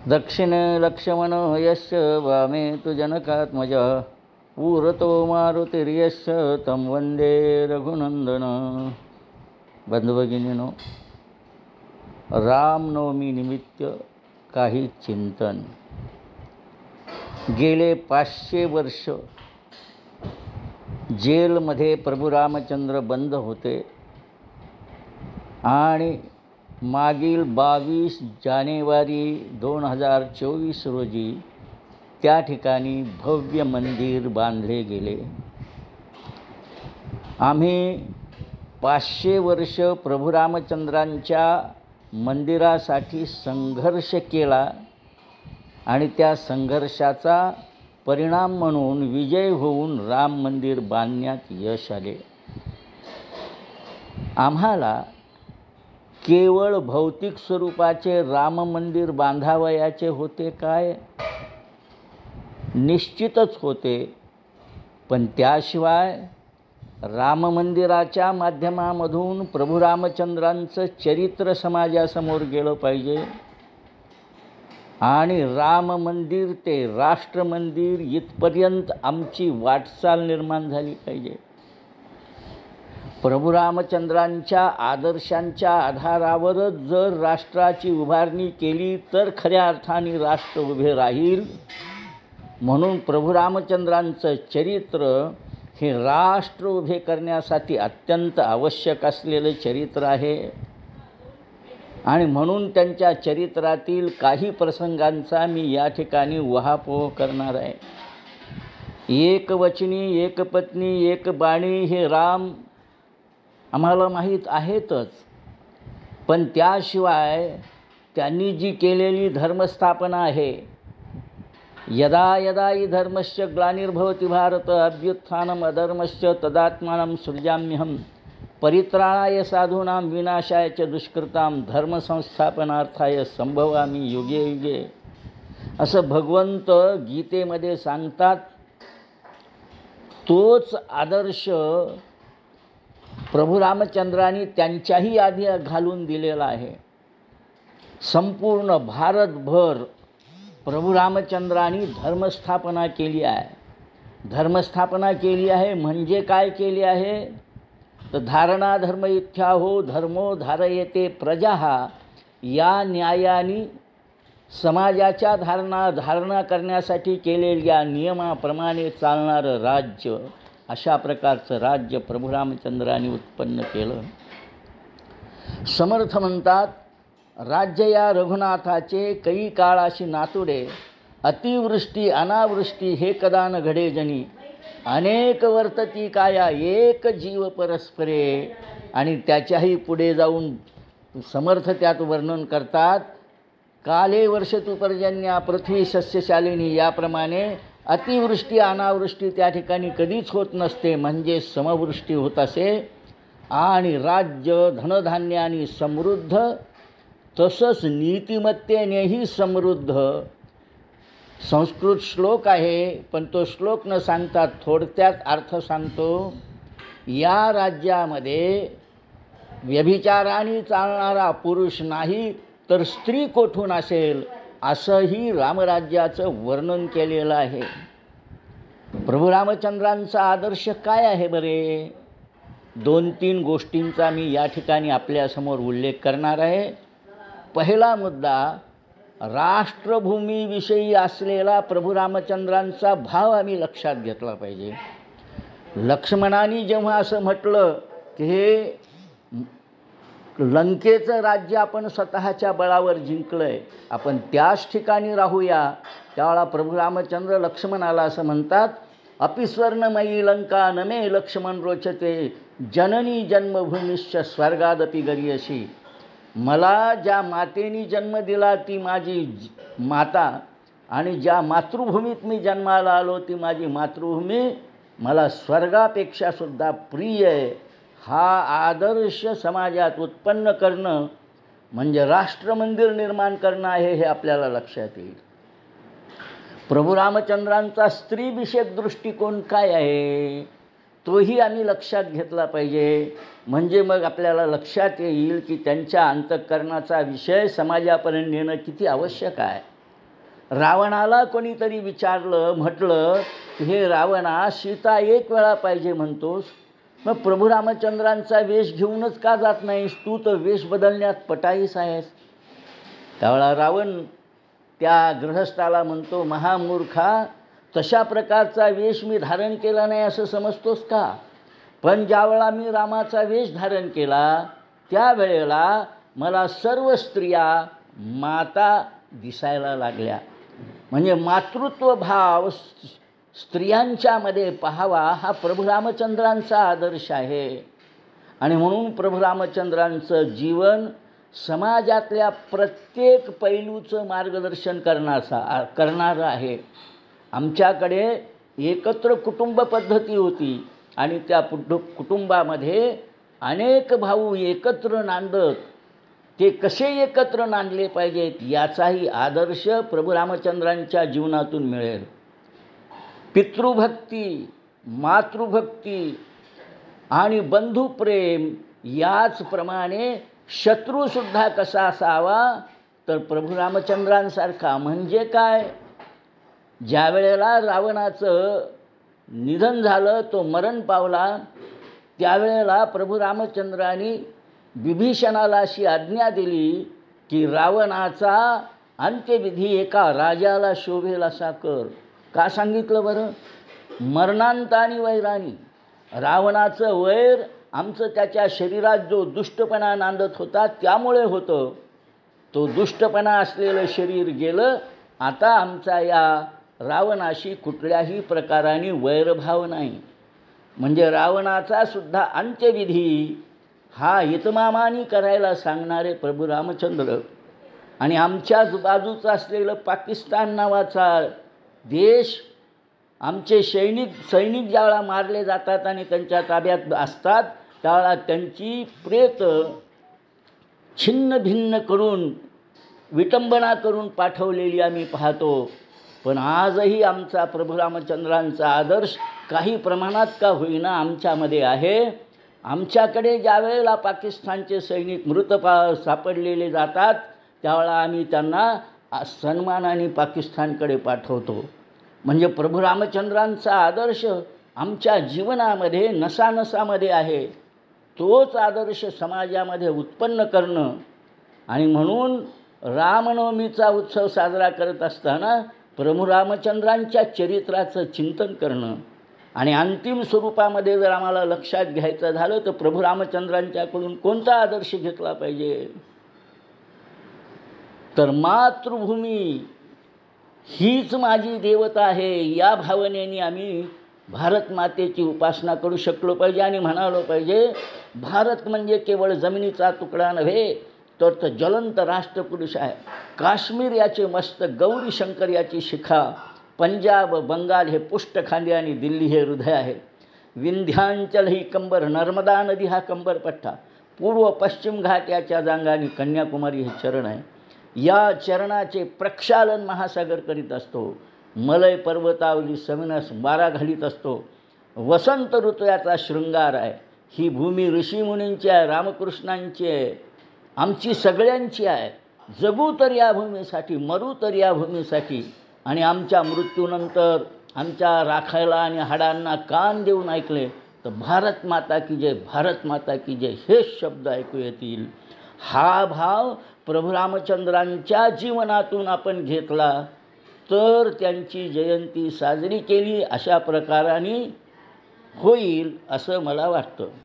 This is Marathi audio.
दक्षिणे लक्ष्मण यस्य वामे तु जनकात्मजा पूरतो मारुतिर्यस्य तं वंदे रघुनंदन. बंधुभगिनीनो, रामनवमी निमित्त काही चिंतन. गेले 500 वर्ष जेलमध्ये प्रभू रामचंद्र बंद होते आणि मागील 22 जानेवारी 2024 रोजी त्या ठिकाणी भव्य मंदिर बांधले गेले. आम्ही 500 वर्ष प्रभू रामचंद्रांच्या मंदिरासाठी संघर्ष केला आणि त्या संघर्षाचा परिणाम म्हणून विजय होऊन राम मंदिर बांधण्यात यश आले. आम्हाला केवळ भौतिक स्वरूपाचे राम मंदिर बांधावयाचे होते काय? निश्चितच होते, पण त्याशिवाय राम मंदिराच्या माध्यमामधून प्रभू रामचंद्रांचं चरित्र समाजासमोर गेलं पाहिजे आणि राम मंदिर ते राष्ट्र मंदिर इथपर्यंत आमची वाटचाल निर्माण झाली पाहिजे. प्रभू रामचंद्रांच्या आदर्शांच्या आधारावरच जर राष्ट्राची उभारणी केली तर खऱ्या अर्थाने राष्ट्र उभे राहील. म्हणून प्रभू रामचंद्रांचं चरित्र हे राष्ट्र उभे करण्यासाठी अत्यंत आवश्यक असलेलं चरित्र आहे आणि म्हणून त्यांच्या चरित्रातील काही प्रसंगांचा मी या ठिकाणी उहापोह करणार आहे. एकवचनी, एकपत्नी, एक बाणी हे राम आम्हाला माहीत आहेतच, पण त्याशिवाय त्यांनी जी केलेली धर्मस्थापना आहे, यदा यदा हि धर्मस्य ग्लानिर्भवति भारत अभ्युत्थानम् अधर्मस्य तदात्मानं सृजाम्यहं परित्राणाय साधूनां विनाशाय च दुष्कृतां धर्मसंस्थापनार्थाय संभवामि युगे युगे असं भगवंत गीतेमध्ये सांगतात. तोच आदर्श प्रभू रामचंद्रांनी त्यांच्याही आधी घालून दिलेला आहे. संपूर्ण भारतभर प्रभू रामचंद्रांनी धर्मस्थापना केली आहे. धर्मस्थापना केली आहे म्हणजे काय केली आहे तर धारणा धर्म इत्याहो धर्मो धारयते प्रजा या न्यायाने समाजाच्या धारणा करण्यासाठी केलेल्या नियमाप्रमाणे चालणारं राज्य, अशा प्रकारचं राज्य प्रभू रामचंद्रांनी उत्पन्न केलं. समर्थ म्हणतात, राज्य या रघुनाथाचे कई काळाशी नातुडे, अतिवृष्टी अनावृष्टी हे कदा न घडे जनी, अनेक वर्तती काया एक जीव परस्परे. आणि त्याच्याही पुढे जाऊन समर्थ त्यात वर्णन करतात, काले वर्षतु पर्जन्या पृथ्वी सस्यशालिनी. याप्रमाणे अतिवृष्टी अनावृष्टी त्या ठिकाणी कधीच होत नसते, म्हणजे समवृष्टी होत असे. आणि राज्य धनधान्याने समृद्ध, तसंच नीतिमत्तेनेही समृद्ध. संस्कृत श्लोक आहे, पण तो श्लोक न सांगता थोडक्यात अर्थ सांगतो. या राज्यामध्ये व्यभिचाराने चालणारा पुरुष नाही तर स्त्री कोठून असेल, असंही रामराज्याचं वर्णन केलेलं आहे. प्रभू रामचंद्रांचा आदर्श काय आहे बरे? 2-3 गोष्टींचा मी या ठिकाणी आपल्यासमोर उल्लेख करणार आहे. पहिला मुद्दा, राष्ट्रभूमीविषयी असलेला प्रभू रामचंद्रांचा भाव आम्ही लक्षात घेतला पाहिजे. लक्ष्मणाने जेव्हा असं म्हटलं की हे लंकेचं राज्य आपण स्वतःच्या बळावर जिंकलंय, आपण त्याच ठिकाणी राहूया, त्यावेळा प्रभू रामचंद्र लक्ष्मणाला असं म्हणतात, अपि स्वर्णमयी लंका न मे लक्ष्मण रोचते, जननी जन्मभूमीश्च स्वर्गादपि गरीयसी. मला ज्या मातेने जन्म दिला ती माझी माता, आणि ज्या मातृभूमीत मी जन्माला आलो ती माझी मातृभूमी मला स्वर्गापेक्षा सुद्धा प्रिय आहे. हा आदर्श समाजात उत्पन्न करणं म्हणजे राष्ट्रमंदिर निर्माण करणं आहे, हे आपल्याला लक्षात येईल. प्रभू रामचंद्रांचा स्त्रीविषयक दृष्टिकोन काय आहे तोही आम्ही लक्षात घेतला पाहिजे. म्हणजे मग आपल्याला लक्षात येईल की त्यांच्या अंतःकरणाचा विषय समाजापर्यंत नेणं किती आवश्यक आहे. रावणाला कोणीतरी विचारलं, म्हटलं की हे रावणा, सीता एक वेळा पाहिजे म्हणतोस, मग प्रभू रामचंद्रांचा वेश घेऊनच का जात नाहीस? तू तर वेश बदलण्यात पटाईस आहेस. त्यावेळा रावण त्या गृहस्थाला म्हणतो, महामूर्खा, तशा प्रकारचा वेश मी धारण केला नाही असं समजतोस का? पण ज्यावेळा मी रामाचा वेश धारण केला त्यावेळेला मला सर्व स्त्रिया माता दिसायला लागल्या. म्हणजे मातृत्व भाव स्त्रियांच्यामध्ये पाहावा हा प्रभू रामचंद्रांचा आदर्श आहे. आणि म्हणून प्रभू रामचंद्रांचं जीवन समाजातल्या प्रत्येक पैलूचं मार्गदर्शन करणारं आहे. आमच्याकडे एकत्र कुटुंब पद्धती होती आणि त्या कुटुंबामध्ये अनेक भाऊ एकत्र नांदत, ते कसे एकत्र नांदले पाहिजेत याचाही आदर्श प्रभू रामचंद्रांच्या जीवनातून मिळेल. पितृभक्ती, मातृभक्ती आणि बंधुप्रेम याचप्रमाणे शत्रूसुद्धा कसा असावा, तर प्रभू रामचंद्रांसारखा. म्हणजे काय? ज्या वेळेला रावणाचं निधन झालं, तो मरण पावला, त्यावेळेला प्रभू रामचंद्रांनी विभीषणाला अशी आज्ञा दिली की रावणाचा अंत्यविधी एका राजाला शोभेल असा कर. का सांगितलं बरं? मरणांतानी वैरानी. रावणाचं वैर आमचं त्याच्या शरीरात जो दुष्टपणा नांदत होता त्यामुळे होतं. तो दुष्टपणा असलेलं शरीर गेलं. आता आमचा या रावणाशी कुठल्याही प्रकाराने वैरभाव नाही. म्हणजे रावणाचा सुद्धा अंत्यविधी हा इतमामानी करायला सांगणारे प्रभू रामचंद्र. आणि आमच्याच बाजूचा असलेलं पाकिस्तान नावाचा देश, आमचे सैनिक ज्यावेळा मारले जातात आणि त्यांच्या ताब्यात असतात त्यावेळा त्यांची प्रेत छिन्न भिन्न करून, विटंबना करून पाठवलेली आम्ही पाहतो. पण आजही आमचा प्रभू रामचंद्रांचा आदर्श काही प्रमाणात का होईना आमच्यामध्ये आहे. आमच्याकडे ज्या वेळेला पाकिस्तानचे सैनिक मृत सापडलेले जातात त्यावेळेला आम्ही त्यांना सन्मानाने पाकिस्तानकडे पाठवतो. म्हणजे प्रभू रामचंद्रांचा आदर्श आमच्या जीवनामध्ये नसानसामध्ये आहे. तोच आदर्श समाजामध्ये उत्पन्न करणं. आणि म्हणून रामनवमीचा उत्सव साजरा करत असताना प्रभू रामचंद्रांच्या चरित्राचं चिंतन करणं. आणि अंतिम स्वरूपामध्ये जर आम्हाला लक्षात घ्यायचं झालं तर प्रभू रामचंद्रांच्याकडून कोणता आदर्श घेतला पाहिजे, तर मातृभूमी हीच माझी देवता आहे या भावनेने आम्ही भारत मातेची उपासना करू शकलो पाहिजे. आणि म्हणालो पाहिजे, भारत म्हणजे केवळ जमिनीचा तुकडा नव्हे तर तो ज्वलंत राष्ट्रपुरुष आहे. काश्मीर याचे मस्तक, गौरी शंकर याची शिखा, पंजाब बंगाल हे पुष्ठखांदे आणि दिल्ली हे हृदय आहे. विंध्यांचल ही कंबर, नर्मदा नदी हा कंबरपट्टा, पूर्व पश्चिम घाट याच्या जांगा आणि कन्याकुमारी हे चरण आहे. या चरणाचे प्रक्षालन महासागर करीत असतो. मलय पर्वतावली सविनस वारा घालीत असतो. वसंत ऋतू याचा शृंगार आहे. ही भूमी ऋषीमुनींची आहे, रामकृष्णांची आहे, आमची सगळ्यांची आहे. जगू तर या भूमीसाठी, मरू तर या भूमीसाठी. आणि आमच्या मृत्यूनंतर आमच्या राखायला आणि हाडांना कान देऊन ऐकले तर भारत माता की जय, भारत माता की जय हेच शब्द ऐकू येतील. हा भाव प्रभू रामचंद्रांच्या जीवनातून आपण घेतला तर त्यांची जयंती साजरी केली अशा प्रकाराने होईल असं मला वाटतं.